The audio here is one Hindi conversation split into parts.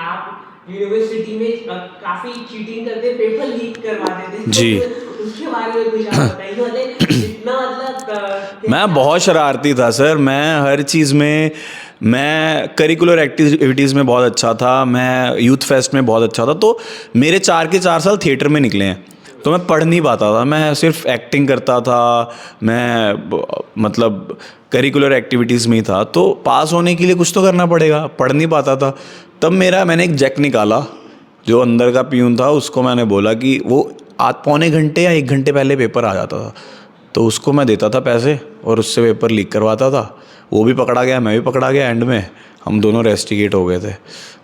आप यूनिवर्सिटी में काफी चीटिंग करते, पेपर लीक करवाते थे। जी। तो उसके बारे में कुछ आप बताइए, मतलब इतना मतलब मैं बहुत शरारती था सर। मैं हर चीज़ में, मैं करिकुलर एक्टिविटीज़ में बहुत अच्छा था, मैं यूथ फेस्ट में बहुत अच्छा था। तो मेरे 4 के 4 साल थिएटर में निकले हैं। तो मैं पढ़ नहीं पाता था, मैं सिर्फ एक्टिंग करता था। मतलब करिकुलर एक्टिविटीज़ में ही था। तो पास होने के लिए कुछ तो करना पड़ेगा, पढ़ नहीं पाता था। तब मैंने एक जैक निकाला, जो अंदर का प्यून था उसको मैंने बोला कि वो पौने घंटे या 1 घंटे पहले पेपर आ जाता था, तो उसको मैं देता था पैसे और उससे पेपर लीक करवाता था। वो भी पकड़ा गया, मैं भी पकड़ा गया। एंड में हम दोनों रेस्टिकेट हो गए थे।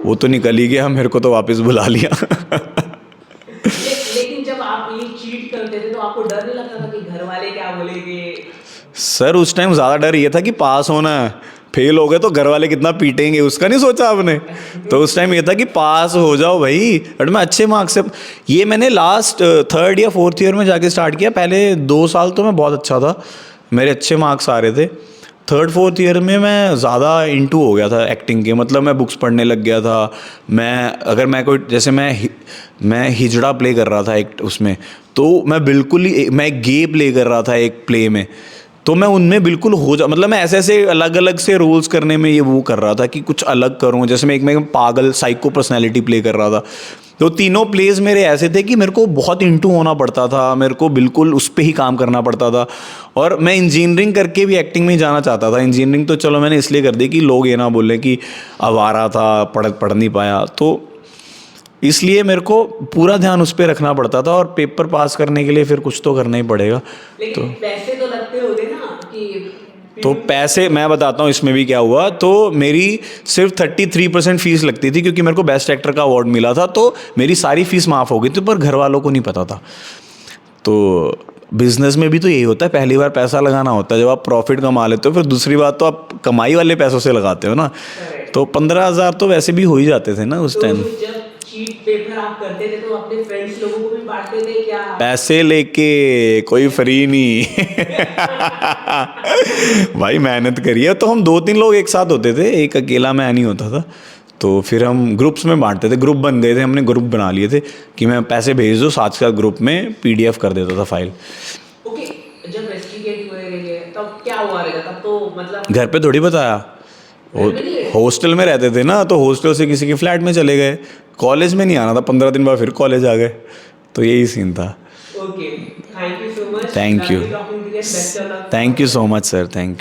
वो तो निकल ही गया, मेरे को तो वापस बुला लिया। लेकिन जब आप ये चीट करते थे तो आपको डर नहीं लगता था कि घर वाले क्या बोलेंगे? सर उस टाइम ज़्यादा डर ये था कि पास होना है। फेल हो गए तो घर वाले कितना पीटेंगे, उसका नहीं सोचा आपने। तो उस टाइम ये था कि पास हो जाओ भाई, बट मैं अच्छे मार्क्स से। ये मैंने लास्ट 3rd या 4th ईयर में जाके स्टार्ट किया। पहले 2 साल तो मैं बहुत अच्छा था, मेरे अच्छे मार्क्स आ रहे थे। 3rd 4th ईयर में मैं ज़्यादा इंटू हो गया था एक्टिंग के। मतलब मैं बुक्स पढ़ने लग गया था। मैं कोई, जैसे मैं हिजड़ा प्ले कर रहा था एक उसमें, तो मैं बिल्कुल ही मैं एक गे प्ले कर रहा था एक प्ले में। तो मैं उनमें बिल्कुल मतलब मैं ऐसे ऐसे अलग अलग से रोल्स करने में ये वो कर रहा था कि कुछ अलग करूं। जैसे मैं पागल साइको पर्सनैलिटी प्ले कर रहा था। तो तीनों प्लेज मेरे ऐसे थे कि मेरे को बहुत इंटू होना पड़ता था, मेरे को बिल्कुल उस पर ही काम करना पड़ता था। और मैं इंजीनियरिंग करके भी एक्टिंग में जाना चाहता था। इंजीनियरिंग तो चलो मैंने इसलिए कर दी कि लोग ये ना बोले कि आवारा था, पढ़ नहीं पाया। तो इसलिए मेरे को पूरा ध्यान उस पर रखना पड़ता था। और पेपर पास करने के लिए फिर कुछ तो करना ही पड़ेगा। लेकिन तो पैसे तो लगते होंगे ना कि तो पैसे मैं बताता हूँ इसमें भी क्या हुआ। तो मेरी सिर्फ 33% फीस लगती थी, क्योंकि मेरे को बेस्ट एक्टर का अवार्ड मिला था। तो मेरी सारी फीस माफ़ हो गई थी, पर घर वालों को नहीं पता था। तो बिजनेस में भी तो यही होता है, पहली बार पैसा लगाना होता है। जब आप प्रॉफिट कमा लेते हो, फिर दूसरी बात तो आप कमाई वाले पैसों से लगाते हो ना। तो 15,000 तो वैसे भी हो ही जाते थे ना उस तो टाइम। जब चीट पेपर आप करते थे तो अपने फ्रेंड्स लोगों को भी बांटते थे क्या? पैसे लेके, कोई फ्री नहीं। भाई मेहनत करिए। तो हम 2-3 लोग एक साथ होते थे, एक अकेला मैं नहीं होता था। तो फिर हम ग्रुप्स में बांटते थे, ग्रुप बन गए थे, हमने ग्रुप बना लिए थे कि मैं पैसे भेज दो, साथ साथ ग्रुप में PDF कर देता था फाइल। ओके, जब रेस्टिकेट हुए रहे तब क्या हुआ रहेगा? तब तो मतलब घर पे थोड़ी बताया। घर में नहीं गए? हॉस्टल में रहते थे ना, तो हॉस्टल से किसी के फ्लैट में चले गए। कॉलेज में नहीं आना था, 15 दिन बाद फिर कॉलेज आ गए। तो यही सीन था। Okay, thank you so much, thank you, lovely talking to you, best of luck. Thank you so much sir, thank you.